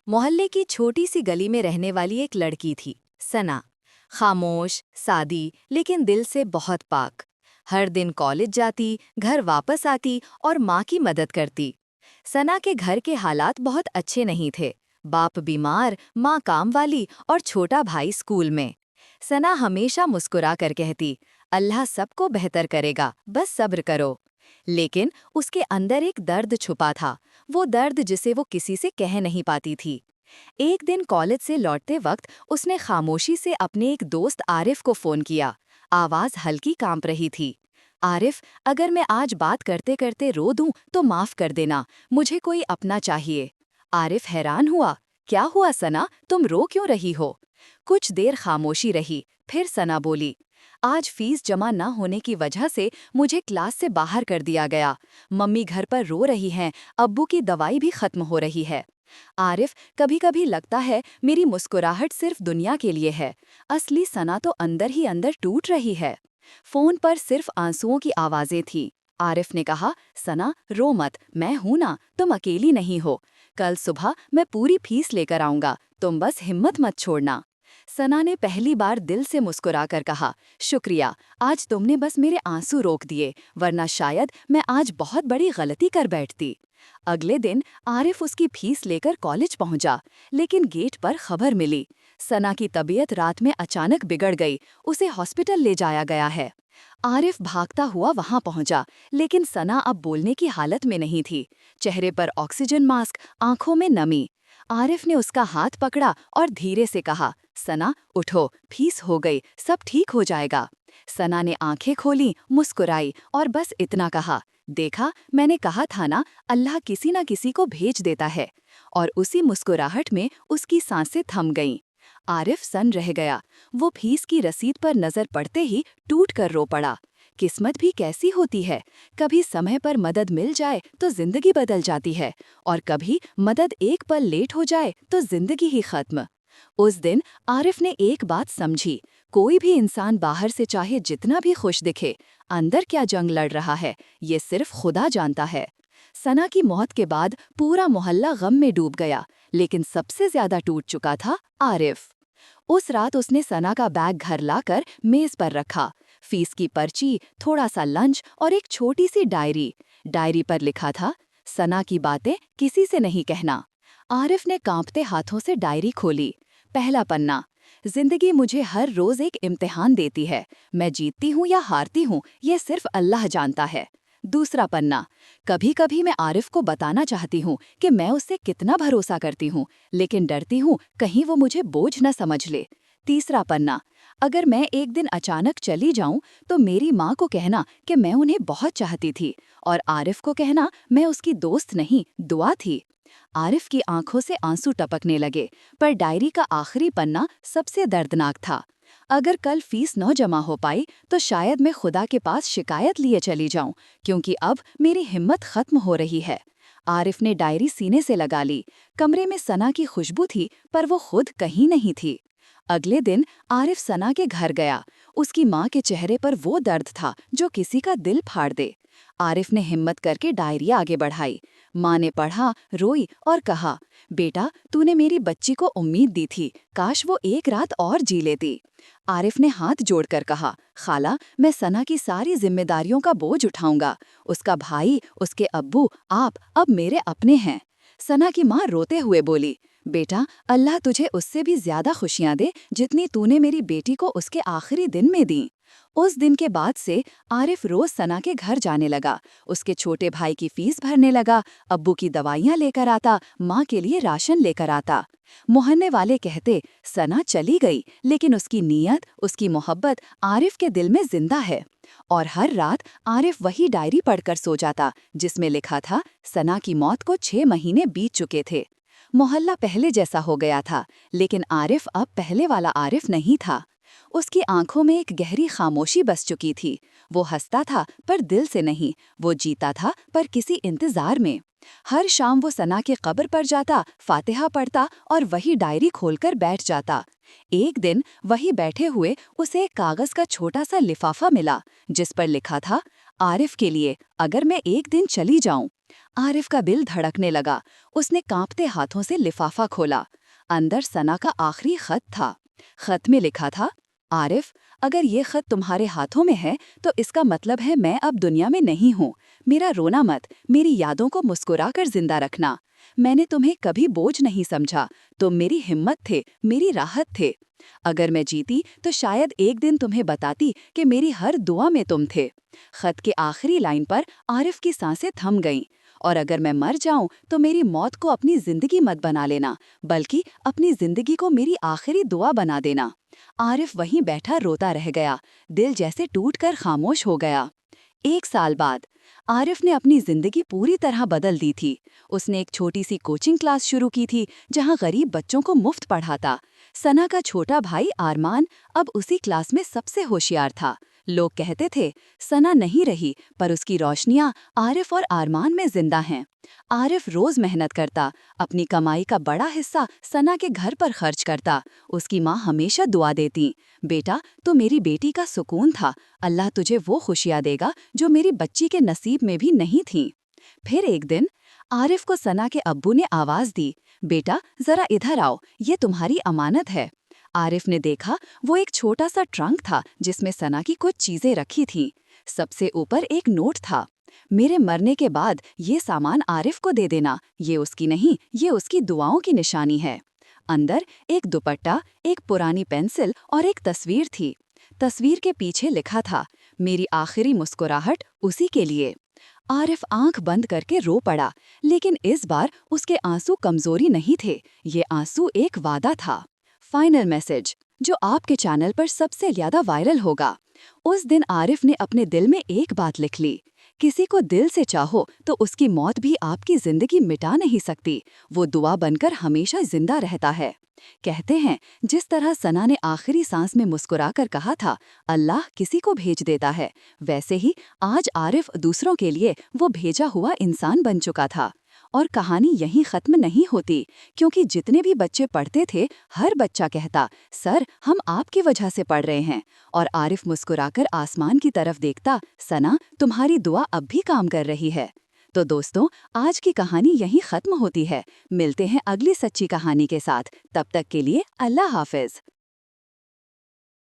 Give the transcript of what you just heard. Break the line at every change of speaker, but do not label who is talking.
मोहल्ले की छोटी सी गली में रहने वाली एक लड़की थी, सना। खामोश, सादी, लेकिन दिल से बहुत पाक। हर दिन कॉलेज जाती, घर वापस आती और माँ की मदद करती। सना के घर के हालात बहुत अच्छे नहीं थे। बाप बीमार, माँ काम वाली और छोटा भाई स्कूल में। सना हमेशा मुस्कुरा कर कहती, अल्लाह सबको बेहतर करेगा, बस सब्र करो। लेकिन उसके अंदर एक दर्द छुपा था, वो दर्द जिसे वो किसी से कह नहीं पाती थी। एक दिन कॉलेज से लौटते वक्त उसने खामोशी से अपने एक दोस्त आरिफ को फोन किया। आवाज हल्की कांप रही थी। आरिफ, अगर मैं आज बात करते करते रो दूं तो माफ कर देना, मुझे कोई अपना चाहिए। आरिफ हैरान हुआ। क्या हुआ सना, तुम रो क्यों रही हो? कुछ देर खामोशी रही, फिर सना बोली, आज फीस जमा न होने की वजह से मुझे क्लास से बाहर कर दिया गया। मम्मी घर पर रो रही हैं, अब्बू की दवाई भी खत्म हो रही है। आरिफ, कभी कभी लगता है मेरी मुस्कुराहट सिर्फ दुनिया के लिए है, असली सना तो अंदर ही अंदर टूट रही है। फोन पर सिर्फ आंसुओं की आवाजें थी। आरिफ ने कहा, सना रो मत, मैं हूं ना, तुम अकेली नहीं हो। कल सुबह मैं पूरी फीस लेकर आऊंगा, तुम बस हिम्मत मत छोड़ना। सना ने पहली बार दिल से मुस्कुराकर कहा, शुक्रिया, आज तुमने बस मेरे आंसू रोक दिए, वरना शायद मैं आज बहुत बड़ी गलती कर बैठती। अगले दिन आरिफ उसकी फीस लेकर कॉलेज पहुंचा, लेकिन गेट पर खबर मिली, सना की तबीयत रात में अचानक बिगड़ गई, उसे हॉस्पिटल ले जाया गया है। आरिफ भागता हुआ वहां पहुंचा, लेकिन सना अब बोलने की हालत में नहीं थी। चेहरे पर ऑक्सीजन मास्क, आंखों में नमी। आरिफ ने उसका हाथ पकड़ा और धीरे से कहा, सना उठो, फीस हो गई, सब ठीक हो जाएगा। सना ने आंखें खोली, मुस्कुराई और बस इतना कहा, देखा, मैंने कहा था ना, अल्लाह किसी न किसी को भेज देता है। और उसी मुस्कुराहट में उसकी सांसें थम गईं। आरिफ सन रह गया। वो फीस की रसीद पर नजर पड़ते ही टूट कर रो पड़ा। किस्मत भी कैसी होती है, कभी समय पर मदद मिल जाए तो जिंदगी बदल जाती है, और कभी मदद एक पल लेट हो जाए तो जिंदगी ही खत्म। उस दिन आरिफ ने एक बात समझी, कोई भी इंसान बाहर से चाहे जितना भी खुश दिखे, अंदर क्या जंग लड़ रहा है, ये सिर्फ खुदा जानता है। सना की मौत के बाद पूरा मोहल्ला गम में डूब गया, लेकिन सबसे ज्यादा टूट चुका था आरिफ। उस रात उसने सना का बैग घर लाकर मेज पर रखा। फीस की पर्ची, थोड़ा सा लंच और एक छोटी सी डायरी। डायरी पर लिखा था, सना की बातें किसी से नहीं कहना। आरिफ ने कांपते हाथों से डायरी खोली। पहला पन्ना, जिंदगी मुझे हर रोज एक इम्तिहान देती है, मैं जीतती हूँ या हारती हूँ ये सिर्फ अल्लाह जानता है। दूसरा पन्ना, कभी कभी मैं आरिफ को बताना चाहती हूँ कि मैं उससे कितना भरोसा करती हूँ, लेकिन डरती हूँ कहीं वो मुझे बोझ न समझ ले। तीसरा पन्ना, अगर मैं एक दिन अचानक चली जाऊं तो मेरी माँ को कहना कि मैं उन्हें बहुत चाहती थी, और आरिफ को कहना मैं उसकी दोस्त नहीं, दुआ थी। आरिफ की आंखों से आंसू टपकने लगे, पर डायरी का आखिरी पन्ना सबसे दर्दनाक था। अगर कल फीस न जमा हो पाई तो शायद मैं खुदा के पास शिकायत लिए चली जाऊं, क्योंकि अब मेरी हिम्मत खत्म हो रही है। आरिफ ने डायरी सीने से लगा ली। कमरे में सना की खुशबू थी, पर वो खुद कहीं नहीं थी। अगले दिन आरिफ सना के घर गया। उसकी माँ के चेहरे पर वो दर्द था जो किसी का दिल फाड़ दे। आरिफ ने हिम्मत करके डायरी आगे बढ़ाई। माँ ने पढ़ा, रोई और कहा, बेटा, तूने मेरी बच्ची को उम्मीद दी थी, काश वो एक रात और जी लेती। आरिफ ने हाथ जोड़कर कहा, खाला, मैं सना की सारी जिम्मेदारियों का बोझ उठाऊंगा। उसका भाई, उसके अब्बू, आप अब मेरे अपने हैं। सना की माँ रोते हुए बोली, बेटा, अल्लाह तुझे उससे भी ज्यादा खुशियां दे जितनी तूने मेरी बेटी को उसके आखिरी दिन में दी। उस दिन के बाद से आरिफ रोज सना के घर जाने लगा। उसके छोटे भाई की फीस भरने लगा, अब्बू की दवाइयाँ लेकर आता, माँ के लिए राशन लेकर आता। मोहल्ले वाले कहते, सना चली गई, लेकिन उसकी नीयत, उसकी मोहब्बत आरिफ के दिल में जिंदा है। और हर रात आरिफ वही डायरी पढ़कर सो जाता, जिसमें लिखा था, सना की मौत को 6 महीने बीत चुके थे। मोहल्ला पहले जैसा हो गया था, लेकिन आरिफ अब पहले वाला आरिफ नहीं था। उसकी आंखों में एक गहरी खामोशी बस चुकी थी। वो हंसता था पर दिल से नहीं, वो जीता था पर किसी इंतजार में। हर शाम वो सना की कब्र पर जाता, फातिहा पढ़ता और वही डायरी खोलकर बैठ जाता। एक दिन वही बैठे हुए उसे एक कागज का छोटा सा लिफाफा मिला, जिस पर लिखा था, आरिफ के लिए, अगर मैं एक दिन चली जाऊं।
आरिफ का दिल धड़कने लगा। उसने कांपते हाथों से लिफाफा खोला। अंदर सना का आखिरी खत था। खत में लिखा था, आरिफ, अगर ये खत तुम्हारे हाथों में है तो इसका मतलब है मैं अब दुनिया में नहीं हूँ। मेरा रोना मत, मेरी यादों को मुस्कुराकर जिंदा रखना। मैंने तुम्हें कभी बोझ नहीं समझा। तुम मेरी हिम्मत थे, मेरी राहत थे। अगर मैं जीती तो शायद एक दिन तुम्हें बताती कि मेरी हर दुआ में तुम थे। खत के आखिरी लाइन पर आरिफ की सांसें थम गईं। और अगर मैं मर जाऊं तो मेरी मौत को अपनी जिंदगी मत बना लेना, बल्कि अपनी जिंदगी को मेरी आखिरी दुआ बना देना। आरिफ वहीं बैठा रोता रह गया, दिल जैसे टूटकर खामोश हो गया। 1 साल बाद आरिफ ने अपनी जिंदगी पूरी तरह बदल दी थी। उसने एक छोटी सी कोचिंग क्लास शुरू की थी जहां गरीब बच्चों को मुफ्त पढ़ाता। सना का छोटा भाई आरमान अब उसी क्लास में सबसे होशियार था। लोग कहते थे, सना नहीं रही, पर उसकी रोशनियां आरिफ और आरमान में जिंदा हैं। आरिफ रोज मेहनत करता, अपनी कमाई का बड़ा हिस्सा सना के घर पर खर्च करता। उसकी माँ हमेशा दुआ देती, बेटा तू मेरी बेटी का सुकून था, अल्लाह तुझे वो खुशियाँ देगा जो मेरी बच्ची के नसीब में भी नहीं थीं। फिर एक दिन आरिफ को सना के अब्बू ने आवाज दी, बेटा जरा इधर आओ, ये तुम्हारी अमानत है। आरिफ ने देखा, वो एक छोटा सा ट्रंक था जिसमें सना की कुछ चीजें रखी थीं। सबसे ऊपर एक नोट था, मेरे मरने के बाद ये सामान आरिफ को दे देना, ये उसकी नहीं, ये उसकी दुआओं की निशानी है। अंदर एक दुपट्टा, एक पुरानी पेंसिल और एक तस्वीर थी। तस्वीर के पीछे लिखा था, मेरी आखिरी मुस्कुराहट उसी के लिए। आरिफ आंख बंद करके रो पड़ा, लेकिन इस बार उसके आंसू कमजोरी नहीं थे, ये आंसू एक वादा था। फाइनल मैसेज, जो आपके चैनल पर सबसे ज्यादा वायरल होगा। उस दिन आरिफ ने अपने दिल में एक बात लिख ली, किसी को दिल से चाहो तो उसकी मौत भी आपकी जिंदगी मिटा नहीं सकती, वो दुआ बनकर हमेशा जिंदा रहता है। कहते हैं, जिस तरह सना ने आखिरी सांस में मुस्कुराकर कहा था, अल्लाह किसी को भेज देता है, वैसे ही आज आरिफ दूसरों के लिए वो भेजा हुआ इंसान बन चुका था। और कहानी यहीं खत्म नहीं होती, क्योंकि जितने भी बच्चे पढ़ते थे, हर बच्चा कहता, सर हम आपकी वजह से पढ़ रहे हैं। और आरिफ मुस्कुराकर आसमान की तरफ देखता, सना तुम्हारी दुआ अब भी काम कर रही है। तो दोस्तों, आज की कहानी यहीं खत्म होती है। मिलते हैं अगली सच्ची कहानी के साथ, तब तक के लिए अल्लाह हाफिज।